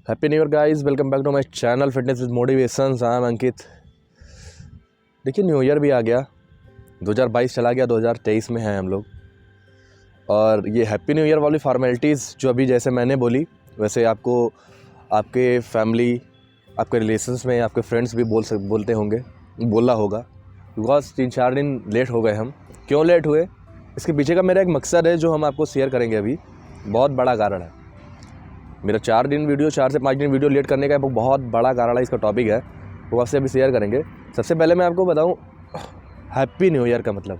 Happy new year guys, welcome back to my channel fitness with motivations. I am Ankit. देखिए, new year भी आ गया, 2022 चला गया, 2023 में हैं हम लोग। और ये हैप्पी न्यू ईयर वाली फॉर्मेलिटीज़ जो अभी जैसे मैंने बोली, वैसे आपको आपके फैमिली, आपके रिलेशंस में आपके फ्रेंड्स भी बोलते होंगे, बोलना होगा। बिकॉज 3-4 दिन लेट हो गए हम। क्यों लेट हुए, इसके पीछे का मेरा एक मकसद है जो हम आपको शेयर करेंगे। अभी बहुत बड़ा कारण है मेरा 4 से 5 दिन वीडियो लेट करने का बहुत बड़ा कारण है। इसका टॉपिक है वो आपसे अभी शेयर करेंगे। सबसे पहले मैं आपको बताऊं, हैप्पी न्यू ईयर का मतलब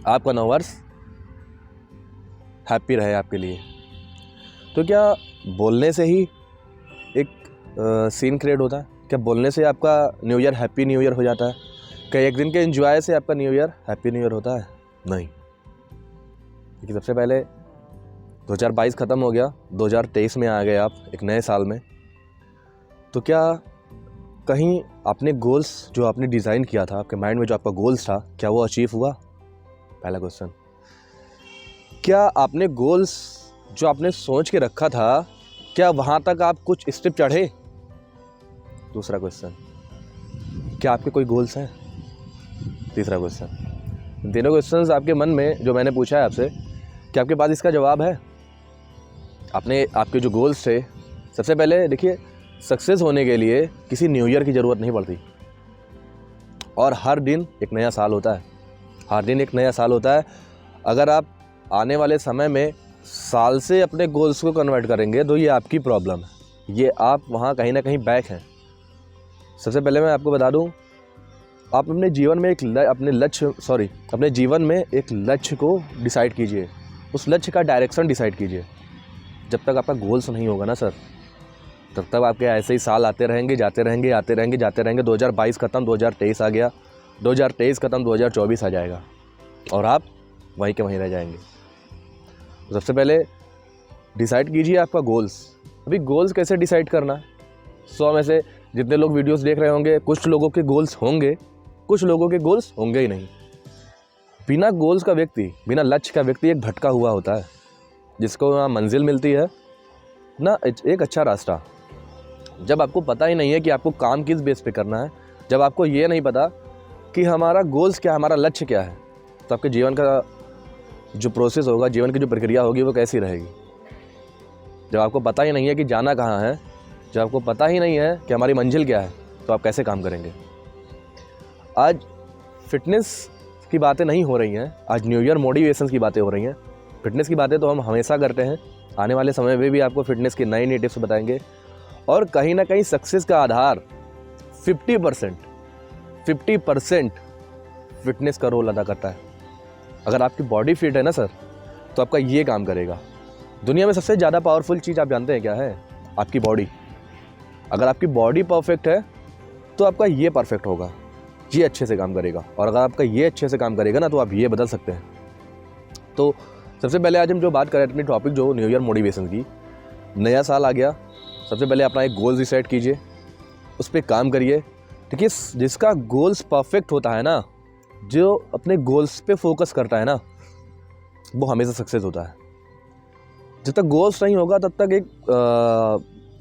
आपका नव वर्ष हैप्पी रहे आपके लिए। तो क्या बोलने से ही एक सीन क्रिएट होता है? क्या बोलने से आपका new year happy new year हो जाता है? क्या एक दिन के एंजॉय से आपका new year happy new year होता है? नहीं। क्योंकि सबसे पहले 2022 ख़त्म हो गया, 2023 में आ गए आप एक नए साल में। तो क्या कहीं आपने गोल्स जो आपने डिज़ाइन किया था, आपके माइंड में जो आपका गोल्स था, क्या वो अचीव हुआ? पहला क्वेश्चन। क्या आपने गोल्स जो आपने सोच के रखा था, क्या वहाँ तक आप कुछ स्टेप चढ़े? दूसरा क्वेश्चन। क्या आपके कोई गोल्स हैं? तीसरा क्वेश्चन। तीनों क्वेश्चंस आपके मन में जो मैंने पूछा है आपसे, क्या आपके पास इसका जवाब है? आपके जो गोल्स थे, सबसे पहले देखिए, सक्सेस होने के लिए किसी न्यू ईयर की ज़रूरत नहीं पड़ती। और हर दिन एक नया साल होता है, हर दिन एक नया साल होता है। अगर आप आने वाले समय में साल से अपने गोल्स को कन्वर्ट करेंगे तो ये आपकी प्रॉब्लम है, ये आप वहाँ कहीं ना कहीं बैक हैं। सबसे पहले मैं आपको बता दूँ, आप अपने जीवन में अपने जीवन में एक लक्ष्य को डिसाइड कीजिए। उस लक्ष्य का डायरेक्शन डिसाइड कीजिए। जब तक आपका गोल्स नहीं होगा ना सर, तब तक आपके ऐसे ही साल आते रहेंगे, जाते रहेंगे। 2022 ख़त्म, 2023 आ गया, 2023 ख़त्म, 2024 आ जाएगा और आप वहीं के वहीं रह जाएंगे। तो सबसे पहले डिसाइड कीजिए आपका गोल्स। अभी गोल्स कैसे डिसाइड करना है? 100 में से जितने लोग वीडियोस देख रहे होंगे, कुछ लोगों के गोल्स होंगे, कुछ लोगों के गोल्स होंगे ही नहीं। बिना गोल्स का व्यक्ति, बिना लक्ष्य का व्यक्ति एक भटका हुआ होता है, जिसको ना मंजिल मिलती है ना एक अच्छा रास्ता। जब आपको पता ही नहीं है कि आपको काम किस बेस पे करना है, जब आपको ये नहीं पता कि हमारा गोल्स क्या है, हमारा लक्ष्य क्या है, तो आपके जीवन का जो प्रोसेस होगा, जीवन की जो प्रक्रिया होगी, वो कैसी रहेगी? जब आपको पता ही नहीं है कि जाना कहाँ है, जब आपको पता ही नहीं है कि हमारी मंजिल क्या है, तो आप कैसे काम करेंगे? आज फिटनेस की बातें नहीं हो रही हैं, आज न्यू ईयर मोटिवेशन की बातें हो रही हैं। फिटनेस की बातें तो हम हमेशा करते हैं, आने वाले समय में भी आपको फिटनेस की नई टिप्स बताएंगे। और कहीं ना कहीं सक्सेस का आधार 50% फिटनेस का रोल अदा करता है। अगर आपकी बॉडी फिट है ना सर, तो आपका ये काम करेगा। दुनिया में सबसे ज़्यादा पावरफुल चीज़ आप जानते हैं क्या है? आपकी बॉडी। अगर आपकी बॉडी परफेक्ट है तो आपका ये परफेक्ट होगा, ये अच्छे से काम करेगा। और अगर आपका ये अच्छे से काम करेगा ना, तो आप ये बदल सकते हैं। तो सबसे पहले आज हम जो बात करें अपनी टॉपिक जो न्यू ईयर मोटिवेशन की, नया साल आ गया, सबसे पहले अपना एक गोल डिसाइड कीजिए, उस पर काम करिए। देखिए, जिसका गोल्स परफेक्ट होता है ना, जो अपने गोल्स पे फोकस करता है ना, वो हमेशा सक्सेस होता है। जब तक गोल्स नहीं होगा तब तक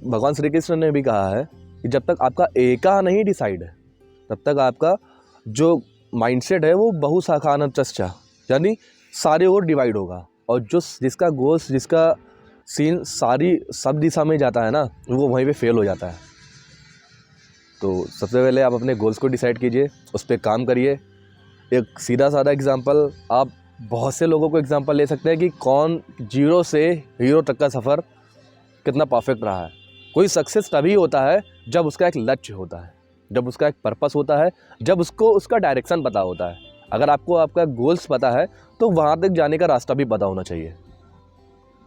भगवान श्री कृष्ण ने भी कहा है कि जब तक आपका एका नहीं डिसाइड है, तब तक आपका जो माइंडसेट है वो बहुशाखान चर्चा, यानी सारे ओर डिवाइड होगा। और जिसका गोल्स, जिसका सीन सब दिशा में जाता है ना, वो वहीं पे फेल हो जाता है। तो सबसे पहले आप अपने गोल्स को डिसाइड कीजिए, उस पर काम करिए। एक सीधा साधा एग्जांपल, आप बहुत से लोगों को एग्जांपल ले सकते हैं कि कौन 0 से हीरो तक का सफ़र कितना परफेक्ट रहा है। कोई सक्सेस तभी होता है जब उसका एक लक्ष्य होता है, जब उसका एक पर्पस होता है, जब उसको उसका डायरेक्शन पता होता है। अगर आपको आपका गोल्स पता है तो वहाँ तक जाने का रास्ता भी पता होना चाहिए।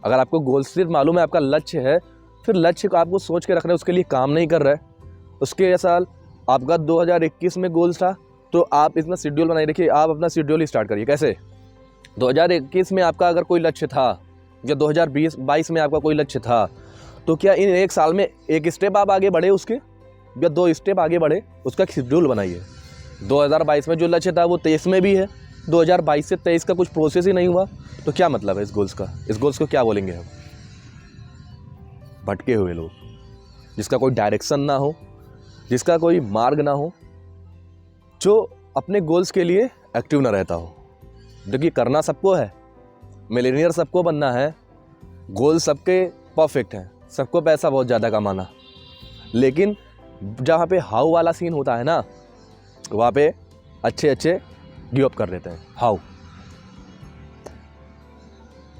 अगर आपको गोल्स सिर्फ मालूम है, आपका लक्ष्य है, फिर लक्ष्य को आपको सोच के रखना है, उसके लिए काम नहीं कर रहे, उसके साल आपका 2021 में गोल्स था, तो आप इसमें शेड्यूल बनाइए। देखिए, आप अपना शेड्यूल स्टार्ट करिए। कैसे? 2021 में आपका अगर कोई लक्ष्य था, या 2022 में आपका कोई लक्ष्य था, तो क्या इन एक साल में एक स्टेप आप आगे बढ़े उसके, या 2 स्टेप आगे बढ़े? उसका शेड्यूल बनाइए। 2022 में जो लक्ष्य था वो 23 में भी है, 2022 से 23 का कुछ प्रोसेस ही नहीं हुआ, तो क्या मतलब है इस गोल्स का? इस गोल्स को क्या बोलेंगे हम? भटके हुए लोग, जिसका कोई डायरेक्शन ना हो, जिसका कोई मार्ग ना हो, जो अपने गोल्स के लिए एक्टिव ना रहता हो। देखिए करना सबको है, मिलियनियर सबको बनना है, गोल सबके परफेक्ट हैं, सबको पैसा बहुत ज़्यादा कमाना, लेकिन जहाँ पे हाउ वाला सीन होता है ना, वहाँ पे अच्छे गिव अप कर देते हैं। हाउ,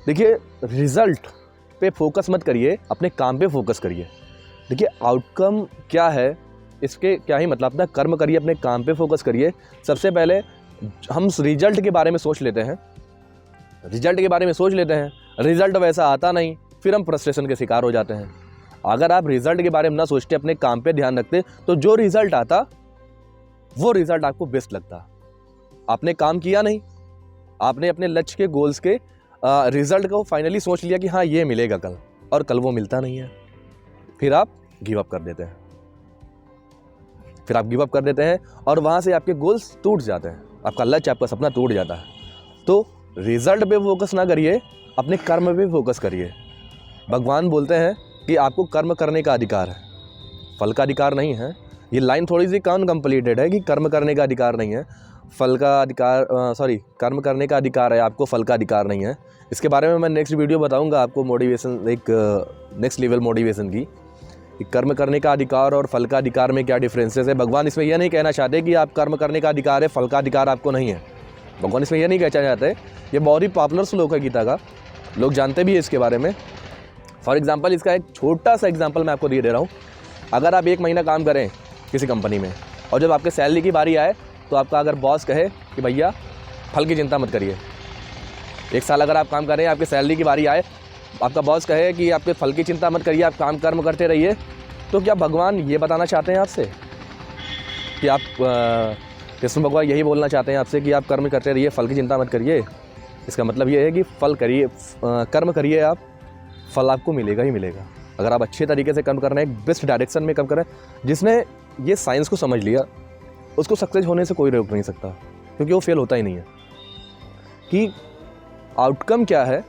देखिए रिजल्ट पे फोकस मत करिए, अपने काम पे फोकस करिए। देखिए आउटकम क्या है इसके क्या ही मतलब, अपना कर्म करिए, अपने काम पे फोकस करिए। सबसे पहले हम रिजल्ट के बारे में सोच लेते हैं, रिजल्ट वैसा आता नहीं, फिर हम फ्रस्ट्रेशन के शिकार हो जाते हैं। अगर आप रिजल्ट के बारे में ना सोचते, अपने काम पे ध्यान रखते, तो जो रिजल्ट आता वो रिजल्ट आपको बेस्ट लगता। आपने काम किया नहीं, आपने अपने लक्ष्य के देश के रिजल्ट को फाइनली सोच लिया कि हाँ ये मिलेगा कल, और कल वो मिलता नहीं है, फिर आप गिव अप कर देते हैं, और वहाँ से आपके गोल्स टूट जाते हैं, आपका लक्ष्य, आपका सपना टूट जाता है। तो रिजल्ट पे फोकस ना करिए, अपने कर्म पे फोकस करिए। भगवान बोलते हैं कि आपको कर्म करने का अधिकार है, फल का अधिकार नहीं है। ये लाइन थोड़ी सी अनकम्प्लीटेड है कि कर्म करने का अधिकार नहीं है, फल का अधिकार, कर्म करने का अधिकार है आपको, फल का अधिकार नहीं है। इसके बारे में मैं नेक्स्ट वीडियो बताऊंगा आपको, मोटिवेशन, एक नेक्स्ट लेवल मोटिवेशन की, कि कर्म करने का अधिकार और फल का अधिकार में क्या डिफरेंसेस है। भगवान इसमें यह नहीं कहना चाहते कि आप कर्म करने का अधिकार है, फल का अधिकार आपको नहीं है। भगवान इसमें यह नहीं कहना चाहते। ये बहुत ही पॉपुलर श्लोक है गीता का, लोग जानते भी है इसके बारे में। फॉर एग्जाम्पल, इसका एक छोटा सा एग्जाम्पल मैं आपको दे रहा हूँ। अगर आप 1 महीना काम करें किसी कंपनी में, और जब आपके सैलरी की बारी आए तो आपका अगर बॉस कहे कि भैया फल की चिंता मत करिए, 1 साल अगर आप काम करें, आपके सैलरी की बारी आए, आपका बॉस कहे कि आपके फल की चिंता मत करिए, आप कर्म करते रहिए, तो क्या भगवान ये बताना चाहते हैं आपसे कि आप कृष्ण भगवान यही बोलना चाहते हैं आपसे कि आप कर्म करते रहिए, फल की चिंता मत करिए? इसका मतलब ये है कि कर्म करिए, आप फल आपको मिलेगा ही मिलेगा। अगर आप अच्छे तरीके से कर्म कर रहे हैं, एक बेस्ट डायरेक्शन में कर्म कर रहे हैं, जिसने ये साइंस को समझ लिया, उसको सक्सेस होने से कोई रोक नहीं सकता, क्योंकि वो फेल होता ही नहीं है। कि आउटकम क्या है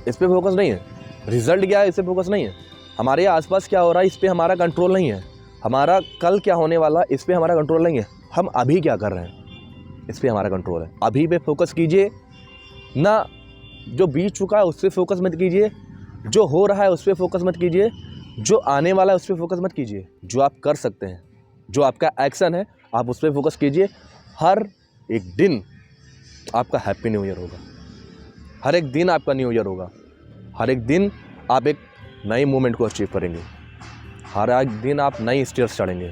इस पे फोकस नहीं है, रिजल्ट क्या है इस पे फोकस नहीं है, हमारे आसपास क्या हो रहा है इस पे हमारा कंट्रोल नहीं है, हमारा कल क्या होने वाला इस पे हमारा कंट्रोल नहीं है, हम अभी क्या कर रहे हैं इस पे हमारा कंट्रोल है। अभी पे फोकस कीजिए ना, जो बीत चुका है उस पर फोकस मत कीजिए, जो हो रहा है उस पर फोकस मत कीजिए, जो आने वाला है उस पर फोकस मत कीजिए। जो आप कर सकते हैं, जो आपका एक्शन है, आप उस पर फोकस कीजिए। हर एक दिन आपका हैप्पी न्यू ईयर होगा, हर एक दिन आपका न्यू ईयर होगा, हर एक दिन आप एक नई मूवमेंट को अचीव करेंगे, हर एक दिन आप नई स्टेयर्स चढ़ेंगे।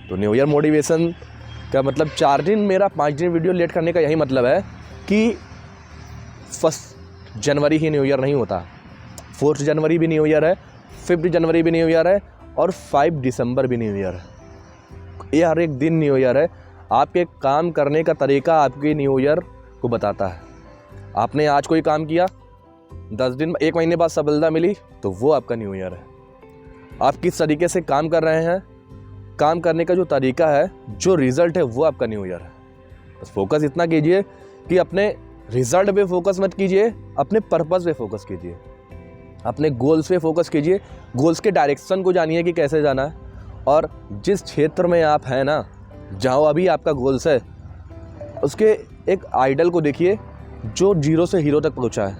तो न्यू ईयर मोटिवेशन का मतलब 4 दिन मेरा 5 दिन वीडियो लेट करने का यही मतलब है कि 1 जनवरी ही न्यू ईयर नहीं होता, 4 जनवरी भी न्यू ईयर है, 5 जनवरी भी न्यू ईयर है, और 5 दिसंबर भी न्यू ईयर है। ये हर एक दिन न्यू ईयर है। आपके काम करने का तरीका आपके न्यू ईयर को बताता है। आपने आज कोई काम किया, 10 दिन 1 महीने बाद सफलता मिली, तो वो आपका न्यू ईयर है। आप किस तरीके से काम कर रहे हैं, काम करने का जो तरीका है, जो रिज़ल्ट है, वो आपका न्यू ईयर है। बस फोकस इतना कीजिए कि अपने रिज़ल्ट पे फोकस मत कीजिए, अपने पर्पस पे फोकस कीजिए, अपने गोल्स पे फोकस कीजिए। गोल्स के डायरेक्शन को जानिए कि कैसे जाना है, और जिस क्षेत्र में आप हैं ना, जहाँ अभी आपका गोल्स है, उसके एक आइडल को देखिए जो 0 से हीरो तक पहुँचा है,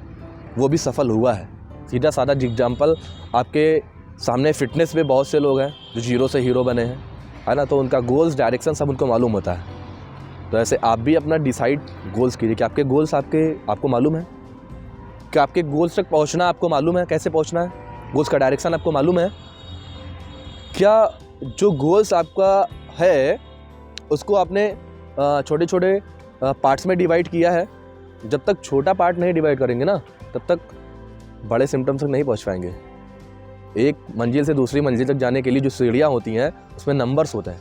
वो भी सफल हुआ है। सीधा साधा एग्जाम्पल आपके सामने, फिटनेस में बहुत से लोग हैं जो 0 से हीरो बने हैं, है ना। तो उनका गोल्स, डायरेक्शन सब उनको मालूम होता है। तो ऐसे आप भी अपना डिसाइड गोल्स कीजिए कि आपके गोल्स आपको मालूम है, कि आपके गोल्स तक पहुंचना आपको मालूम है, कैसे पहुंचना है, गोल्स का डायरेक्शन आपको मालूम है क्या। जो गोल्स आपका है उसको आपने छोटे छोटे पार्ट्स में डिवाइड किया है। जब तक छोटा पार्ट नहीं डिवाइड करेंगे ना, तब तक बड़े सिम्टम्स तक नहीं पहुंच पाएंगे। एक मंजिल से दूसरी मंजिल तक जाने के लिए जो सीढ़ियाँ होती हैं, उसमें नंबर्स होते हैं,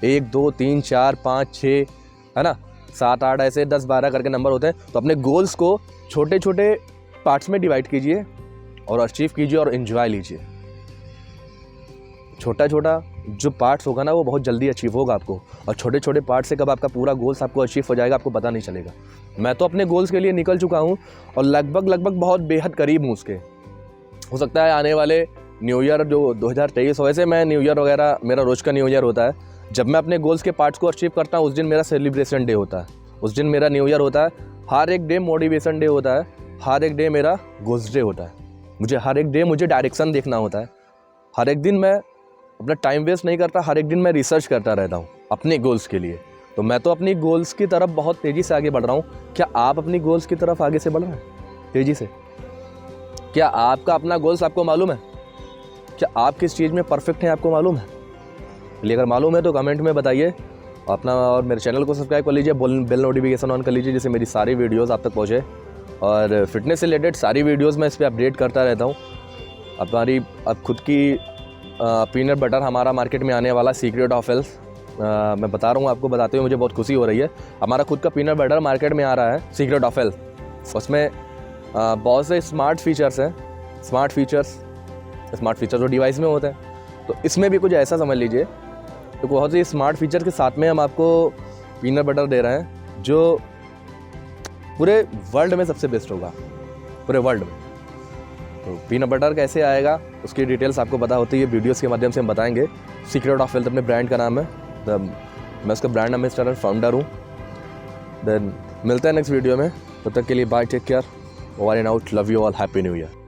1 2 3 4 5 6, है ना, 7 8, ऐसे 10 12 करके नंबर होते हैं। तो अपने गोल्स को छोटे छोटे पार्ट्स में डिवाइड कीजिए और अचीव कीजिए और एंजॉय लीजिए। छोटा छोटा जो पार्ट्स होगा ना, वो बहुत जल्दी अचीव होगा आपको, और छोटे छोटे पार्ट से कब आपका पूरा गोल्स आपको अचीव हो जाएगा, आपको पता नहीं चलेगा। मैं तो अपने गोल्स के लिए निकल चुका हूँ और लगभग बहुत बेहद करीब हूँ उसके। हो सकता है आने वाले न्यू ईयर जो 2023 वैसे मैं न्यू ईयर वगैरह मेरा रोज़ का न्यू ईयर होता है। जब मैं अपने गोल्स के पार्ट्स को अचीव करता हूँ उस दिन मेरा सेलिब्रेशन डे होता है, उस दिन मेरा न्यू ईयर होता है। हर एक डे मोटिवेशन डे होता है, हर एक डे मेरा गोल्स डे होता है। मुझे हर एक डे मुझे डायरेक्शन देखना होता है। हर एक दिन मैं अपना टाइम वेस्ट नहीं करता, हर एक दिन मैं रिसर्च करता रहता हूँ अपने गोल्स के लिए। तो मैं तो अपनी गोल्स की तरफ बहुत तेज़ी से आगे बढ़ रहा हूँ। क्या आप अपनी गोल्स की तरफ आगे से बढ़ रहे हैं तेज़ी से? क्या आपका अपना गोल्स आपको मालूम है? क्या आप किस चीज़ में परफेक्ट हैं आपको मालूम है? चलिए अगर मालूम है तो कमेंट में बताइए अपना, और मेरे चैनल को सब्सक्राइब कर लीजिए, बेल नोटिफिकेशन ऑन कर लीजिए जिससे मेरी सारी वीडियोस आप तक पहुँचे। और फिटनेस से रिलेटेड सारी वीडियोस मैं इस पर अपडेट करता रहता हूँ। अब खुद की पीनट बटर हमारा मार्केट में आने वाला सीक्रेट ऑफ हेल्थ, मैं बता रहा हूँ आपको, बताते हुए मुझे बहुत खुशी हो रही है। हमारा खुद का पीनट बटर मार्केट में आ रहा है सीक्रेट ऑफ हेल्थ। उसमें बहुत से स्मार्ट फीचर्स हैं। स्मार्ट फीचर्स जो डिवाइस में होते हैं, तो इसमें भी कुछ ऐसा समझ लीजिए। तो बहुत से स्मार्ट फीचर के साथ में हम आपको पीनट बटर दे रहे हैं जो पूरे वर्ल्ड में सबसे बेस्ट होगा, पूरे वर्ल्ड में। तो पीनट बटर कैसे आएगा उसकी डिटेल्स आपको पता होती है, वीडियोस के माध्यम से हम बताएंगे। सीक्रेट ऑफ हेल्थ अपने ब्रांड का नाम है, मैं उसका ब्रांड एम्बेसडर और फाउंडर हूँ। देन मिलते हैं नेक्स्ट वीडियो में, तब तक के लिए bye, take care, over and out, love you all, happy new year.